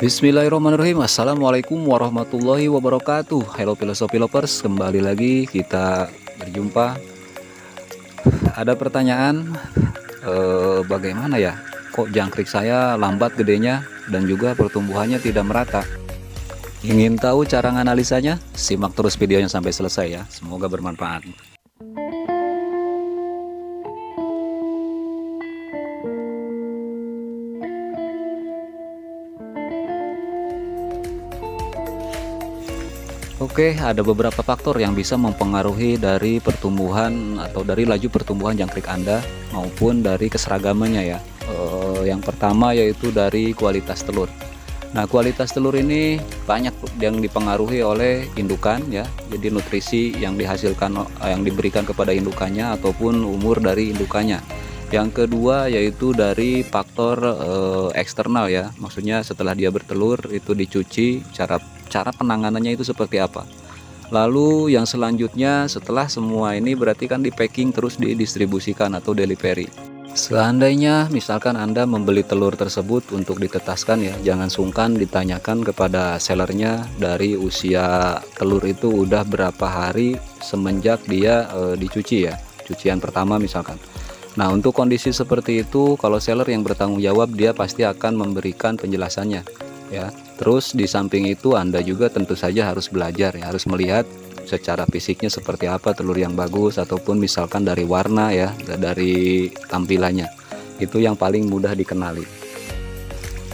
Bismillahirrahmanirrahim. Assalamualaikum warahmatullahi wabarakatuh. Hello Philosophy Lovers, kembali lagi kita berjumpa. Ada pertanyaan, bagaimana ya? Kok jangkrik saya lambat gedenya dan juga pertumbuhannya tidak merata? Ingin tahu cara menganalisanya? Simak terus videonya sampai selesai ya. Semoga bermanfaat. Oke, ada beberapa faktor yang bisa mempengaruhi dari pertumbuhan atau dari laju pertumbuhan jangkrik Anda maupun dari keseragamannya ya. Yang pertama yaitu dari kualitas telur. Nah, kualitas telur ini banyak yang dipengaruhi oleh indukan ya. Jadi nutrisi yang dihasilkan yang diberikan kepada indukannya ataupun umur dari indukannya. Yang kedua yaitu dari faktor eksternal ya. Maksudnya setelah dia bertelur itu dicuci, cara penanganannya itu seperti apa. Lalu yang selanjutnya setelah semua ini berarti kan di packing terus didistribusikan atau delivery. Seandainya misalkan Anda membeli telur tersebut untuk ditetaskan ya, jangan sungkan ditanyakan kepada sellernya dari usia telur itu udah berapa hari semenjak dia dicuci ya, cucian pertama misalkan. Nah, untuk kondisi seperti itu kalau seller yang bertanggung jawab dia pasti akan memberikan penjelasannya ya. Terus di samping itu Anda juga tentu saja harus belajar ya, harus melihat secara fisiknya seperti apa telur yang bagus, ataupun misalkan dari warna ya, dari tampilannya. Itu yang paling mudah dikenali.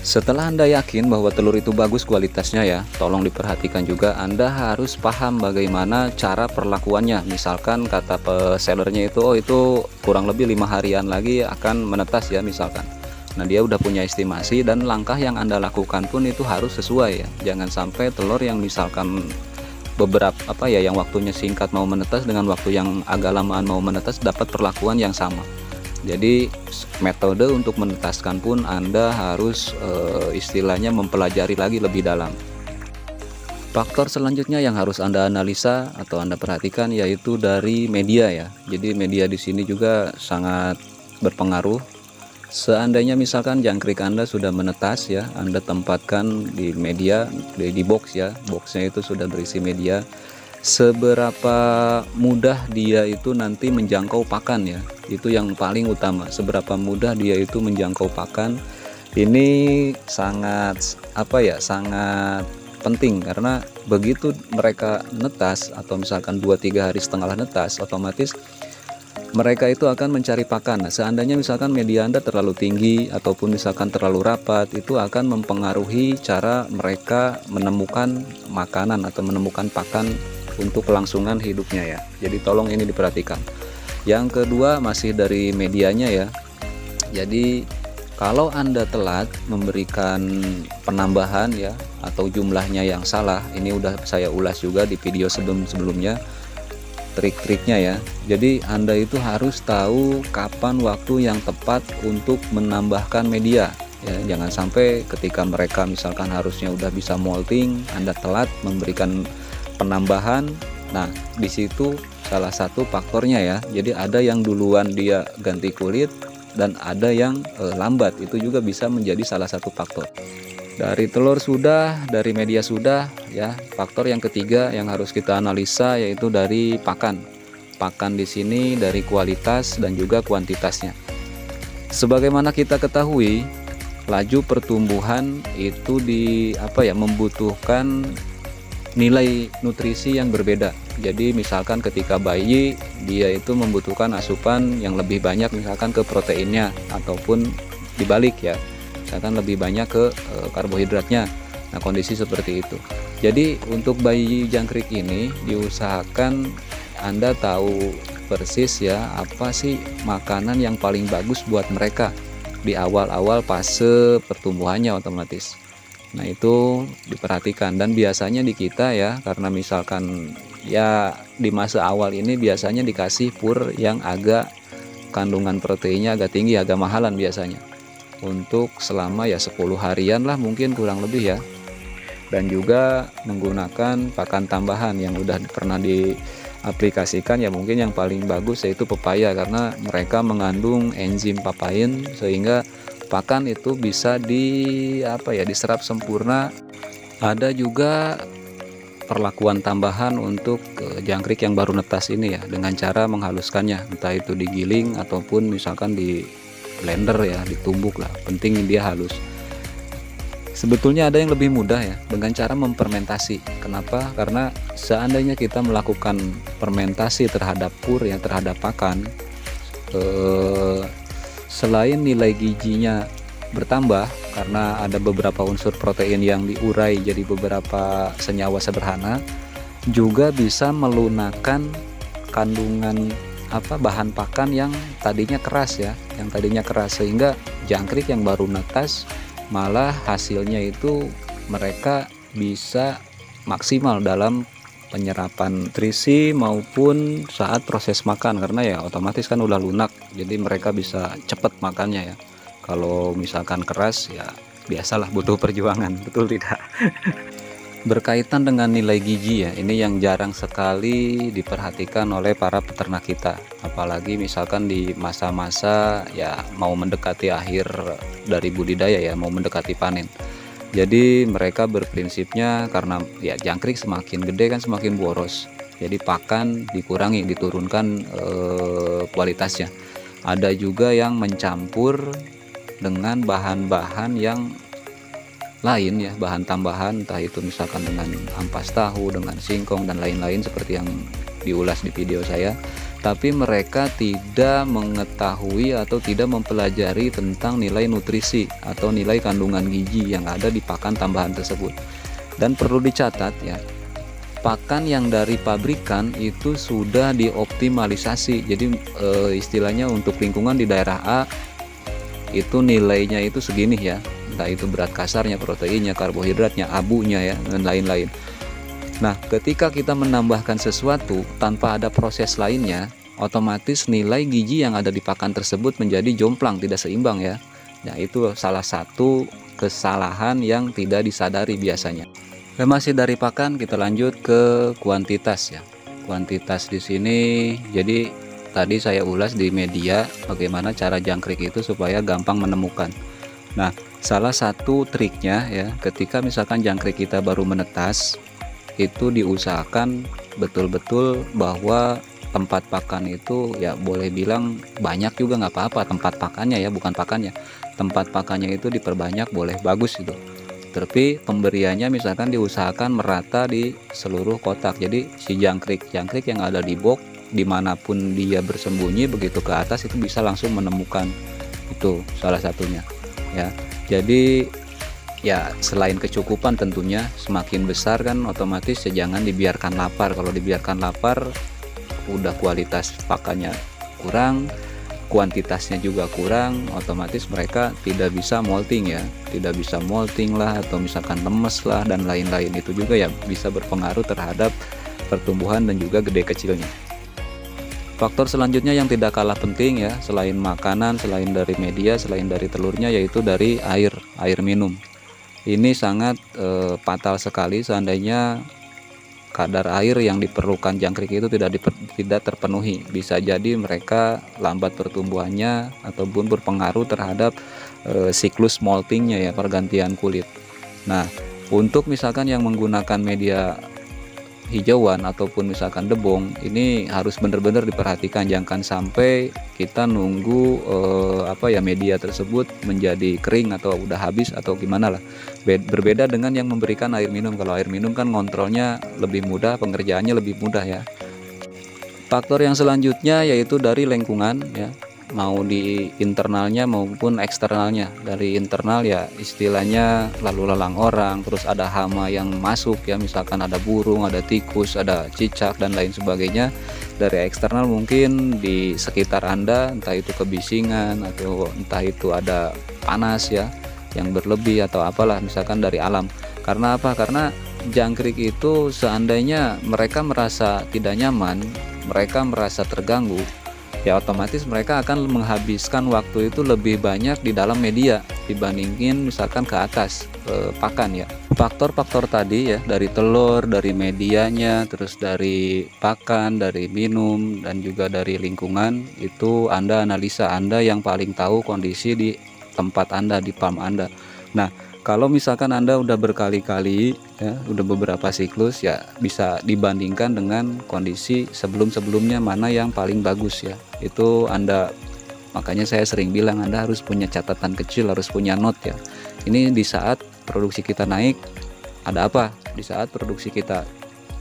Setelah Anda yakin bahwa telur itu bagus kualitasnya ya, tolong diperhatikan juga Anda harus paham bagaimana cara perlakuannya. Misalkan kata sellernya itu, oh itu kurang lebih 5 harian lagi akan menetas ya misalkan. Nah, dia udah punya estimasi dan langkah yang Anda lakukan pun itu harus sesuai ya. Jangan sampai telur yang misalkan beberapa yang waktunya singkat mau menetas dengan waktu yang agak lamaan mau menetas dapat perlakuan yang sama. Jadi metode untuk menetaskan pun Anda harus istilahnya mempelajari lagi lebih dalam. Faktor selanjutnya yang harus Anda analisa atau Anda perhatikan yaitu dari media ya. Jadi media di sini juga sangat berpengaruh. Seandainya misalkan jangkrik Anda sudah menetas ya, Anda tempatkan di media, di box ya, boxnya itu sudah berisi media. Seberapa mudah dia itu nanti menjangkau pakan ya, itu yang paling utama. Seberapa mudah dia itu menjangkau pakan, ini sangat sangat penting, karena begitu mereka netas atau misalkan 2-3 hari setelah netas, otomatis mereka itu akan mencari pakan. Nah, seandainya misalkan media Anda terlalu tinggi ataupun misalkan terlalu rapat, itu akan mempengaruhi cara mereka menemukan makanan atau menemukan pakan untuk kelangsungan hidupnya ya. Jadi tolong ini diperhatikan. Yang kedua masih dari medianya ya. Jadi kalau Anda telat memberikan penambahan ya atau jumlahnya yang salah, ini udah saya ulas juga di video sebelumnya trik-triknya ya. Jadi Anda itu harus tahu kapan waktu yang tepat untuk menambahkan media ya. Jangan sampai ketika mereka misalkan harusnya udah bisa molting, Anda telat memberikan penambahan. Nah, di situ salah satu faktornya ya. Jadi ada yang duluan dia ganti kulit dan ada yang lambat. Itu juga bisa menjadi salah satu faktor. Dari telur sudah, dari media sudah ya. Faktor yang ketiga yang harus kita analisa yaitu dari pakan. Pakan di sini dari kualitas dan juga kuantitasnya. Sebagaimana kita ketahui, laju pertumbuhan itu membutuhkan nilai nutrisi yang berbeda. Jadi misalkan ketika bayi dia itu membutuhkan asupan yang lebih banyak misalkan ke proteinnya, ataupun dibalik ya, misalkan lebih banyak ke karbohidratnya. Nah, kondisi seperti itu. Jadi untuk bayi jangkrik ini diusahakan Anda tahu persis ya apa sih makanan yang paling bagus buat mereka di awal-awal fase pertumbuhannya otomatis. Nah, itu diperhatikan. Dan biasanya di kita ya, karena misalkan ya di masa awal ini biasanya dikasih pur yang agak kandungan proteinnya agak tinggi, agak mahalan biasanya. Untuk selama ya 10 harian lah mungkin kurang lebih ya. Dan juga menggunakan pakan tambahan yang udah pernah diaplikasikan ya, mungkin yang paling bagus yaitu pepaya, karena mereka mengandung enzim papain sehingga pakan itu bisa diserap sempurna. Ada juga perlakuan tambahan untuk jangkrik yang baru netas ini ya, dengan cara menghaluskannya, entah itu digiling ataupun misalkan di blender ya, ditumbuk lah, penting dia halus. Sebetulnya ada yang lebih mudah ya, dengan cara memfermentasi. Kenapa? Karena seandainya kita melakukan fermentasi terhadap pur ya, terhadap pakan, selain nilai gizinya bertambah karena ada beberapa unsur protein yang diurai jadi beberapa senyawa sederhana, juga bisa melunakkan kandungan bahan pakan yang tadinya keras ya, sehingga jangkrik yang baru netas malah hasilnya itu mereka bisa maksimal dalam penyerapan nutrisi maupun saat proses makan, karena ya otomatis kan udah lunak, jadi mereka bisa cepet makannya ya. Kalau misalkan keras ya biasalah, butuh perjuangan, betul tidak? Berkaitan dengan nilai gizi ya, ini yang jarang sekali diperhatikan oleh para peternak kita, apalagi misalkan di masa-masa ya mau mendekati akhir dari budidaya ya, mau mendekati panen. Jadi mereka berprinsipnya karena ya jangkrik semakin gede kan semakin boros, jadi pakan dikurangi, diturunkan kualitasnya. Ada juga yang mencampur dengan bahan-bahan yang lain ya, bahan tambahan, entah itu misalkan dengan ampas tahu, dengan singkong dan lain-lain seperti yang diulas di video saya. Tapi mereka tidak mengetahui atau tidak mempelajari tentang nilai nutrisi atau nilai kandungan gizi yang ada di pakan tambahan tersebut. Dan perlu dicatat ya, pakan yang dari pabrikan itu sudah dioptimalisasi. Jadi istilahnya untuk lingkungan di daerah A itu nilainya itu segini ya, entah itu berat kasarnya, proteinnya, karbohidratnya, abunya ya, dan lain-lain. Nah, ketika kita menambahkan sesuatu tanpa ada proses lainnya, otomatis nilai gizi yang ada di pakan tersebut menjadi jomplang, tidak seimbang ya. Nah, itu salah satu kesalahan yang tidak disadari biasanya. Masih dari pakan, kita lanjut ke kuantitas ya. Kuantitas di sini, jadi tadi saya ulas di media bagaimana cara jangkrik itu supaya gampang menemukan. Nah, salah satu triknya ya, ketika misalkan jangkrik kita baru menetas, itu diusahakan betul-betul bahwa tempat pakan itu ya boleh bilang banyak juga nggak apa-apa, tempat pakannya ya, bukan pakannya. Tempat pakannya itu diperbanyak, boleh, bagus itu. Tapi pemberiannya misalkan diusahakan merata di seluruh kotak. Jadi si jangkrik yang ada di box dimanapun dia bersembunyi, begitu ke atas itu bisa langsung menemukan. Itu salah satunya ya. Jadi ya selain kecukupan tentunya, semakin besar kan otomatis ya jangan dibiarkan lapar. Kalau dibiarkan lapar udah kualitas pakannya kurang, kuantitasnya juga kurang, otomatis mereka tidak bisa molting ya, tidak bisa molting lah, atau misalkan lemes lah dan lain-lain. Itu juga ya bisa berpengaruh terhadap pertumbuhan dan juga gede kecilnya. Faktor selanjutnya yang tidak kalah penting ya, selain makanan, selain dari media, selain dari telurnya, yaitu dari air minum. Ini sangat fatal sekali seandainya kadar air yang diperlukan jangkrik itu tidak terpenuhi. Bisa jadi mereka lambat pertumbuhannya ataupun berpengaruh terhadap siklus moltingnya ya, pergantian kulit. Nah, untuk misalkan yang menggunakan media hijauan ataupun misalkan debong, ini harus benar-benar diperhatikan, jangan sampai kita nunggu media tersebut menjadi kering atau udah habis atau gimana lah. Berbeda dengan yang memberikan air minum. Kalau air minum kan ngontrolnya lebih mudah, pengerjaannya lebih mudah ya. Faktor yang selanjutnya yaitu dari lingkungan ya, mau di internalnya maupun eksternalnya. Dari internal ya istilahnya lalu lalang orang, terus ada hama yang masuk ya, misalkan ada burung, ada tikus, ada cicak dan lain sebagainya. Dari eksternal mungkin di sekitar Anda, entah itu kebisingan atau entah itu ada panas ya yang berlebih atau apalah misalkan dari alam. Karena apa? Karena jangkrik itu seandainya mereka merasa tidak nyaman, mereka merasa terganggu, ya otomatis mereka akan menghabiskan waktu itu lebih banyak di dalam media dibandingin misalkan ke atas pakan ya. Faktor-faktor tadi ya, dari telur, dari medianya, terus dari pakan, dari minum, dan juga dari lingkungan, itu Anda analisa, Anda yang paling tahu kondisi di tempat Anda, di farm Anda. Nah, kalau misalkan Anda udah berkali-kali ya, udah beberapa siklus ya, bisa dibandingkan dengan kondisi sebelum-sebelumnya mana yang paling bagus ya. Itu Anda, makanya saya sering bilang Anda harus punya catatan kecil, harus punya note ya. Ini di saat produksi kita naik ada apa, di saat produksi kita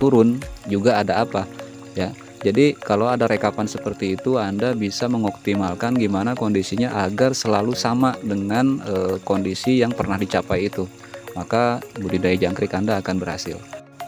turun juga ada apa ya. Jadi kalau ada rekapan seperti itu, Anda bisa mengoptimalkan gimana kondisinya agar selalu sama dengan kondisi yang pernah dicapai itu. Maka budidaya jangkrik Anda akan berhasil.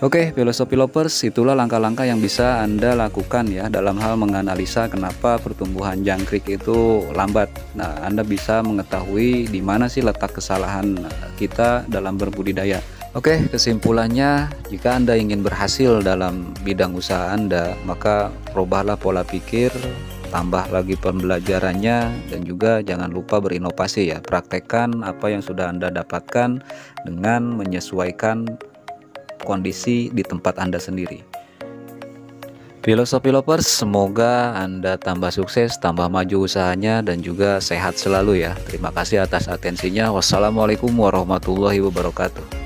Oke, filosofi lovers, itulah langkah-langkah yang bisa Anda lakukan ya dalam hal menganalisa kenapa pertumbuhan jangkrik itu lambat. Nah, Anda bisa mengetahui di mana sih letak kesalahan kita dalam berbudidaya. Oke, kesimpulannya, jika Anda ingin berhasil dalam bidang usaha Anda, maka rubahlah pola pikir, tambah lagi pembelajarannya, dan juga jangan lupa berinovasi ya. Praktekkan apa yang sudah Anda dapatkan dengan menyesuaikan kondisi di tempat Anda sendiri. Filosofi lovers, semoga Anda tambah sukses, tambah maju usahanya, dan juga sehat selalu ya. Terima kasih atas atensinya. Wassalamualaikum warahmatullahi wabarakatuh.